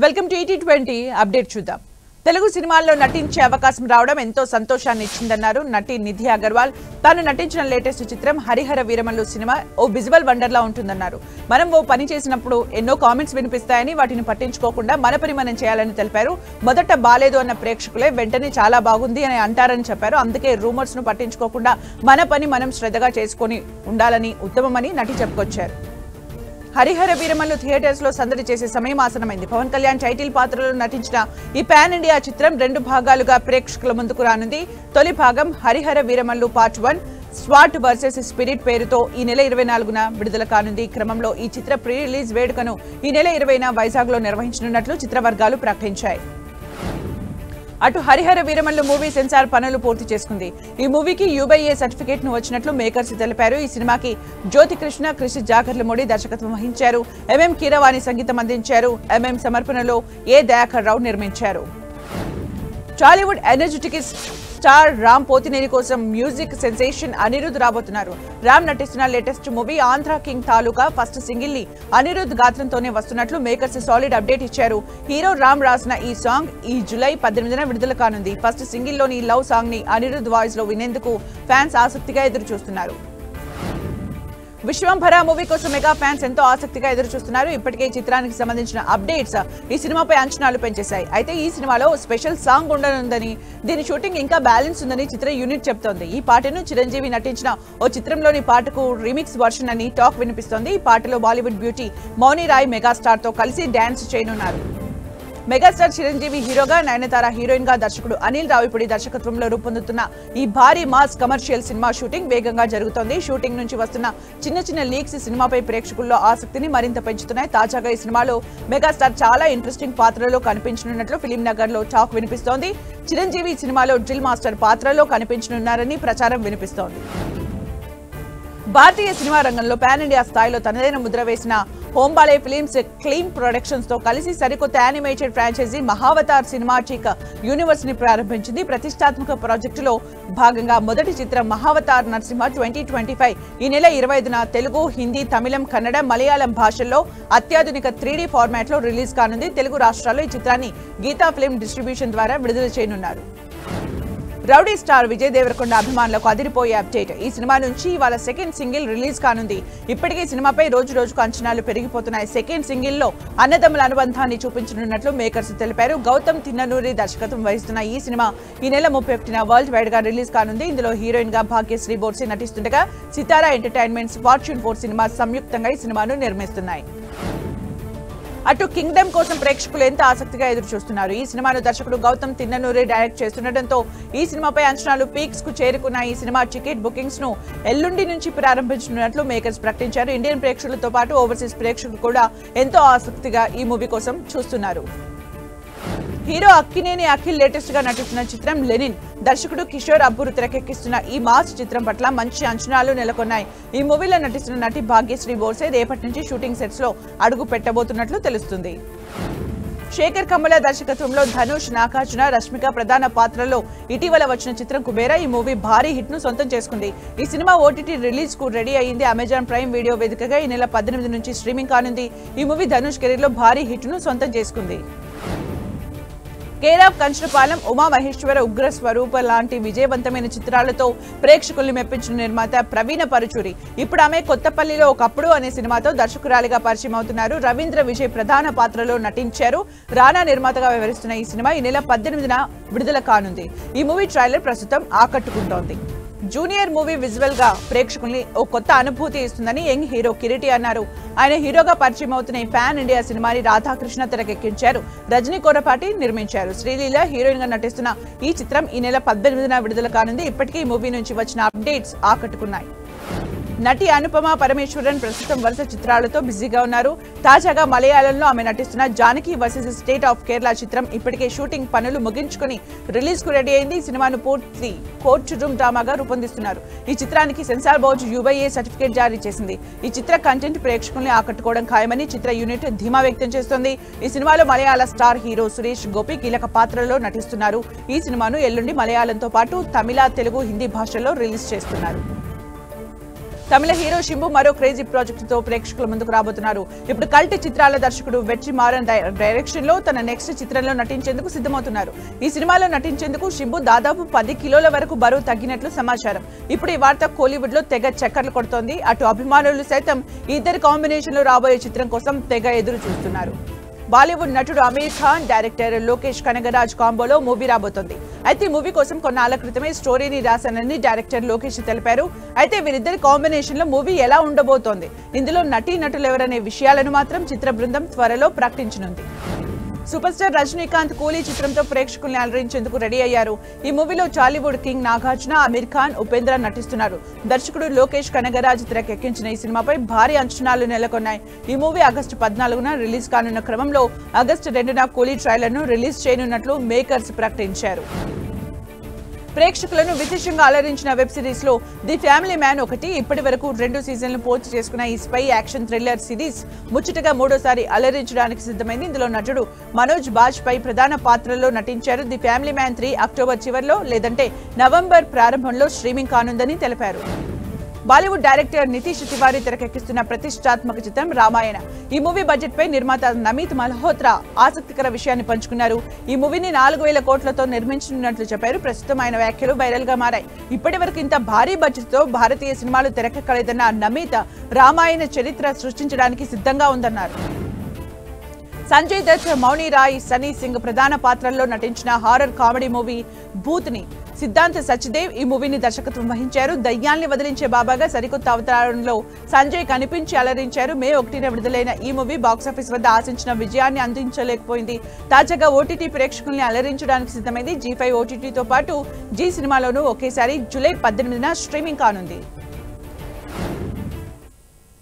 Welcome to ET20 update చూద్దాం. తెలుగు సినిమాల్లో నటించే అవకాశం రావడం ఎంతో సంతోషాన్ని ఇచ్చిందన్నారు నటి నిధి అగర్వాల్. తాను నటించిన లేటెస్ట్ చిత్రం హరిహర వీరమల్లు సినిమా ఓ విజువల్ వండర్లా ఉంటుందన్నారు. మనం ఓ పని చేసినప్పుడు ఎన్నో కామెంట్స్ వినిపిస్తాయని వాటిని పట్టించుకోకుండా మన పని మనం చేయాలని తెలిపారు. మొదట బాలేదు అన్న ప్రేక్షకులే వెంటనే చాలా బాగుంది అని అంటారని చెప్పారు. అందుకే రూమర్స్ ను పట్టించుకోకుండా మన పని మనం శ్రద్ధగా చేసుకొని ఉండాలని ఉత్తమమని నటి చెప్పుకొచ్చారు. హరిహర వీరమల్లు థియేటర్స్ లో సందడి చేసే సమయం ఆసనమైంది. పవన్ కళ్యాణ్ టైటిల్ పాత్రలో నటించిన ఈ పాన్ ఇండియా చిత్రం 2 భాగాలుగా ప్రేక్షకుల ముందుకు రానుంది. తొలి భాగం Harihara Veeramallu part 1 swat versus spirit పేరుతో ఈ నెల 24న విడుదల కానుంది. క్రమంలో ఈ చిత్ర ప్రీ రిలీజ్ వేడుకను ఈ నెల 20న వైజాగ్ లో నిర్వహించనున్నట్లు చిత్ర వర్గాలు ప్రకటించాయి. అటు హరిహర వీరమల్లు మూవీ సెన్సార్ పనులు పూర్తి చేసుకుంది. ఈ మూవీకి UBA సర్టిఫికేట్ ను వచ్చినట్లు మేకర్స్ తెలిపారు. ఈ సినిమాకి జ్యోతి కృష్ణ, కృషి జాగర్లమూడి దర్శకత్వం వహించారు. MM కీరవాణి సంగీతం అందించారు. MM సమర్పణలో A దయాకర్ రావు నిర్మించారు. టాలీవుడ్ ఎనర్జెటిక్ స్టార్ రామ్ పోతినేని కోసం మ్యూజిక్ సెన్సేషన్ అనిరుద్ రాబోతున్నారు. రామ్ నటిస్తున్న లేటెస్ట్ మూవీ ఆంధ్ర కింగ్ తాలూకా ఫస్ట్ సింగిల్ ని అనిరుద్ గాత్రంతోనే వస్తున్నట్లు మేకర్స్ సాలిడ్ అప్డేట్ ఇచ్చారు. హీరో రామ్ రాసిన ఈ సాంగ్ ఈ జూలై 18న విడుదల కానుంది. ఫస్ట్ సింగిల్ లోని లవ్ సాంగ్ ని అనిరుద్ వాయిస్ లో వినేందుకు ఫ్యాన్స్ ఆసక్తిగా ఎదురు చూస్తున్నారు. విశ్వంభర మూవీ కోసం మెగా ఫ్యాన్స్ ఎంతో ఆసక్తిగా ఎదురు చూస్తున్నారు. ఇప్పటికే చిత్రానికి సంబంధించిన అప్డేట్స్ ఈ సినిమాపై అంచనాలు పెంచేశాయి. అయితే ఈ సినిమాలో స్పెషల్ సాంగ్ ఉండనుందని, దీని షూటింగ్ ఇంకా బ్యాలెన్స్ ఉందని చిత్ర యూనిట్ చెబుతోంది. ఈ పాటను చిరంజీవి నటించిన ఓ చిత్రంలోని పాటకు రీమిక్స్ వర్షన్ అని టాక్ వినిపిస్తోంది. ఈ పాటలో బాలీవుడ్ బ్యూటీ మౌని రాయ్ మెగాస్టార్ తో కలిసి డాన్స్ చేయనున్నారు. మెగాస్టార్ చిరంజీవి హీరోగా, నయనతార హీరోయిన్ గా దర్శకుడు అనిల్ రావిపూడి దర్శకత్వంలో రూపొందుతున్న ఈ భారీ మాస్ కమర్షియల్ సినిమా షూటింగ్ వేగంగా జరుగుతోంది. షూటింగ్ నుంచి వస్తున్న చిన్న లీక్స్ సినిమాపై ప్రేక్షకుల్లో ఆసక్తిని మరింత పెంచుతున్నాయి. తాజాగా ఈ సినిమాలో మెగాస్టార్ చాలా ఇంట్రెస్టింగ్ పాత్రలో కనిపించనున్నట్లు ఫిలిం నగర్ లో టాక్ వినిపిస్తోంది. చిరంజీవి సినిమాలో డ్రిల్ మాస్టర్ పాత్రలో కనిపించనున్నారని ప్రచారం వినిపిస్తోంది. భారతీయ సినిమా రంగంలో పాన్ ఇండియా స్థాయిలో తనదైన ముద్ర వేసిన హోంబాలే ఫిలిమ్స్ క్లీన్ ప్రొడక్షన్స్ తో కలిసి సరికొత్త animated franchise Mahavatar cinematic universe ని ప్రారంభించింది. ప్రతిష్టాత్మక ప్రాజెక్టులో భాగంగా మొదటి చిత్రం మహావతార్ నరసింహ 2025 ఈ నెల 25న తెలుగు, హిందీ, తమిళం, కన్నడ, మలయాళం భాషల్లో అత్యాధునిక 3D ఫార్మాట్ లో రిలీజ్ కానుంది. తెలుగు రాష్ట్రాల్లో ఈ చిత్రాన్ని గీతా ఫిల్మ్ డిస్ట్రిబ్యూషన్ ద్వారా విడుదల చేయనున్నారు. రౌడీ స్టార్ విజయ్ దేవరకొండ అభిమానులకు అదిరిపోయే అప్డేట్. ఈ సినిమా నుంచి ఇవాళ సెకండ్ సింగిల్ రిలీజ్ కానుంది. ఇప్పటికే సినిమాపై రోజుకు అంచనాలు పెరిగిపోతున్నాయి. సెకండ్ సింగిల్ లో అన్నదమ్ముల అనుబంధాన్ని చూపించనున్నట్లు మేకర్స్ తెలిపారు. గౌతమ్ తిన్ననూరి దర్శకత్వం వహిస్తున్న ఈ సినిమా ఈ నెల 31న వరల్డ్ వైడ్ గా రిలీజ్ కానుంది. ఇందులో హీరోయిన్ గా భాగ్యశ్రీ బోర్సే నటిస్తుండగా సితారా ఎంటర్టైన్మెంట్స్, ఫార్చ్యూన్ 4 సినిమా సంయుక్తంగా ఈ సినిమాను నిర్మిస్తున్నాయి. అటు కింగ్డమ్ కోసం ప్రేక్షకులు ఎంత ఆసక్తిగా ఎదురు చూస్తున్నారు. ఈ సినిమాను దర్శకుడు గౌతమ్ తిన్ననూరి డైరెక్ట్ చేస్తుండటంతో ఈ సినిమాపై అంచనాలు పీక్స్ కు చేరుకున్న ఈ సినిమా టికెట్ బుకింగ్స్ ను ఎల్లుండి నుంచి ప్రారంభించనున్నట్లు మేకర్స్ ప్రకటించారు. ఇండియన్ ప్రేక్షకులతో పాటు ఓవర్సీస్ ప్రేక్షకులు కూడా ఎంతో ఆసక్తిగా ఈ మూవీ కోసం చూస్తున్నారు. హీరో అక్కినేని అఖిల్ లేటెస్ట్ గా నటిస్తున్న చిత్రం లెనిన్. దర్శకుడు కిషోర్ అబ్బూరు తెరకెక్కిస్తున్న ఈ మాస్ చిత్రం పట్ల మంచి అంచనాలు నెలకొన్నాయి. ఈ మూవీలో నటిస్తున్న నటి భాగ్యశ్రీ బోర్సే రేపటి నుంచి షూటింగ్ సెట్స్ లో అడుగు పెట్టబోతున్నట్లు తెలుస్తుంది. శేఖర్ కమ్ముల దర్శకత్వంలో ధనుష్, నాగార్జున, రష్మిక ప్రధాన పాత్రలో ఇటీవల వచ్చిన చిత్రం కుబేరా. ఈ మూవీ భారీ హిట్ ను సొంతం చేసుకుంది. ఈ సినిమా OTT రిలీజ్ కు రెడీ అయింది. అమెజాన్ ప్రైమ్ వీడియో వేదికగా ఈ నెల 18 నుంచి స్ట్రీమింగ్ కానుంది. ఈ మూవీ ధనుష్ కెరీర్ లో భారీ హిట్ ను సొంతం చేసుకుంది. కేర్ ఆఫ్ కంచరపాలెం, ఉమా మహేశ్వర, ఉగ్ర స్వరూప లాంటి విజయవంతమైన చిత్రాలతో ప్రేక్షకుల్ని మెప్పించిన నిర్మాత ప్రవీణ పరుచూరి ఇప్పుడు ఆమె కొత్తపల్లిలో ఒకప్పుడు అనే సినిమాతో దర్శకురాలిగా పరిచయం అవుతున్నారు. రవీంద్ర విజయ్ ప్రధాన పాత్రలో నటించారు. రానా నిర్మాతగా వ్యవహరిస్తున్న ఈ సినిమా ఈ నెల 18న విడుదల కానుంది. ఈ మూవీ ట్రైలర్ ప్రస్తుతం ఆకట్టుకుంటోంది. జూనియర్ మూవీ విజువల్ గా ప్రేక్షకుల్ని ఓ కొత్త అనుభూతి ఇస్తుందని యంగ్ హీరో కిరీటి అన్నారు. ఆయన హీరోగా పరిచయం అవుతున్న ఈ పాన్ ఇండియా సినిమాని రాధాకృష్ణ తెరకెక్కించారు. రజనీ కోరపాటి నిర్మించారు. శ్రీలీల హీరోయిన్ గా నటిస్తున్న ఈ చిత్రం ఈ నెల 18న విడుదల కానుంది. ఇప్పటికీ ఈ మూవీ నుంచి వచ్చిన అప్డేట్స్ ఆకట్టుకున్నాయి. నటి అనుపమ పరమేశ్వరన్ ప్రస్తుతం వరుస చిత్రాలతో బిజీగా ఉన్నారు. తాజాగా మలయాళంలో ఆమె నటిస్తున్న Janaki versus state of Kerala చిత్రం ఇప్పటికే షూటింగ్ పనులు ముగించుకుని రిలీజ్ కు రెడీ అయింది. ఈ సినిమాను పూర్తి కోర్టు రూమ్ డ్రామాగా రూపొందిస్తున్నారు. ఈ చిత్రానికి సెన్సార్ బోర్డు UBA సర్టిఫికేట్ జారీ చేసింది. ఈ చిత్ర కంటెంట్ ప్రేక్షకుల్ని ఆకట్టుకోవడం ఖాయమని చిత్ర యూనిట్ ధీమా వ్యక్తం చేస్తోంది. ఈ సినిమాలో మలయాళ స్టార్ హీరో సురేష్ గోపి కీలక పాత్రలో నటిస్తున్నారు. ఈ సినిమాను ఎల్లుండి మలయాళంతో పాటు తమిళ, తెలుగు, హిందీ భాషల్లో రిలీజ్ చేస్తున్నారు. తమిళ హీరో శింబు మరో క్రేజీ ప్రాజెక్ట్ తో ప్రేక్షకుల ముందుకు రాబోతున్నారు. ఇప్పుడు కల్ట్ చిత్రాల దర్శకుడు వెట్రిమారన్ డైరెక్షన్ లో తన నెక్స్ట్ చిత్రంలో నటించేందుకు సిద్ధమవుతున్నారు. ఈ సినిమాలో నటించేందుకు శింబు దాదాపు 10 కిలోల వరకు బరువు తగ్గినట్లు సమాచారం. ఇప్పుడు ఈ వార్త కోలీవుడ్ లో తెగ చక్కర్లు కొడుతోంది. అటు అభిమానులు సైతం ఈ ఇద్దరి కాంబినేషన్ లో రాబోయే చిత్రం కోసం తెగ ఎదురు చూస్తున్నారు. బాలీవుడ్ నటుడు అమీర్ ఖాన్, డైరెక్టర్ లోకేష్ కనగరాజ్ కాంబోలో మూవీ రాబోతోంది. అయితే మూవీ కోసం కొన్నాళ్ల క్రితమే స్టోరీని రాశానని డైరెక్టర్ లోకేష్ తెలిపారు. అయితే వీరిద్దరి కాంబినేషన్ లో మూవీ ఎలా ఉండబోతోంది, ఇందులో నటీనటులు ఎవరనే విషయాలను మాత్రం చిత్ర బృందం త్వరలో ప్రకటించనుంది. సూపర్ స్టార్ రజనీకాంత్ కూలీ చిత్రంతో ప్రేక్షకుల్ని అలరించేందుకు రెడీ అయ్యారు. ఈ మూవీలో టాలీవుడ్ కింగ్ నాగార్జున, అమీర్ ఖాన్, ఉపేంద్ర నటిస్తున్నారు. దర్శకుడు లోకేష్ కనగరాజ్ తెరకెక్కించిన ఈ సినిమాపై భారీ అంచనాలు నెలకొన్నాయి. ఈ మూవీ ఆగస్టు 14న రిలీజ్ కానున్న క్రమంలో ఆగస్టు 2న కూలీ ట్రైలర్ ను రిలీజ్ చేయనున్నట్లు మేకర్స్ ప్రకటించారు. ప్రేక్షకులను విశేషంగా అలరించిన వెబ్ సిరీస్ లో ది ఫ్యామిలీ మ్యాన్ ఒకటి. ఇప్పటి వరకు 2 సీజన్లు పూర్తి చేసుకున్న ఈ స్పై యాక్షన్ థ్రిల్లర్ సిరీస్ ముచ్చటగా 3వసారి అలరించడానికి సిద్ధమైంది. ఇందులో నటుడు మనోజ్ బాజ్పేయి ప్రధాన పాత్రలో నటించారు. ది ఫ్యామిలీ మ్యాన్ 3 అక్టోబర్ చివరిలో లేదంటే నవంబర్ ప్రారంభంలో స్ట్రీమింగ్ కానుందని తెలిపారు. బాలీవుడ్ డైరెక్టర్ నితీష్ తివారీ తెరకెక్కిస్తున్న ప్రతిష్టాత్మక చిత్రం రామాయణ. ఈ మూవీ బడ్జెట్ పై నిర్మాత నమిత్ మల్హోత్రా ఆసక్తికర విషయాన్ని పంచుకున్నారు. ఈ మూవీని 4000 కోట్లతో నిర్మించనున్నట్లు చెప్పారు. ప్రస్తుతం ఆయన వ్యాఖ్యలు వైరల్ గా మారాయి. ఇప్పటి వరకు ఇంత భారీ బడ్జెట్ తో భారతీయ సినిమాలు తెరకెక్కలేదన్న నమిత్ రామాయణ చరిత్ర సృష్టించడానికి సిద్ధంగా ఉందన్నారు. సంజయ్ దత్, మౌని రాయ్, సనీ సింగ్ ప్రధాన పాత్రల్లో నటించిన horror comedy movie Bhootnii Siddhant Sachdev ఈ మూవీని దర్శకత్వం వహించారు. దయ్యాల్ని వదిలించే బాబాగా సరికొత్త అవతారంలో సంజయ్ కనిపించి అలరించారు. మే 1న విడుదలైన ఈ మూవీ బాక్సాఫీస్ వద్ద ఆశించిన విజయాన్ని అందించలేకపోయింది. తాజాగా ఓటీటీ ప్రేక్షకుల్ని అలరించడానికి సిద్ధమైంది. G5 ఓటీటీతో పాటు జీ సినిమాలోనూ ఒకేసారి జూలై 18న స్ట్రీమింగ్ కానుంది.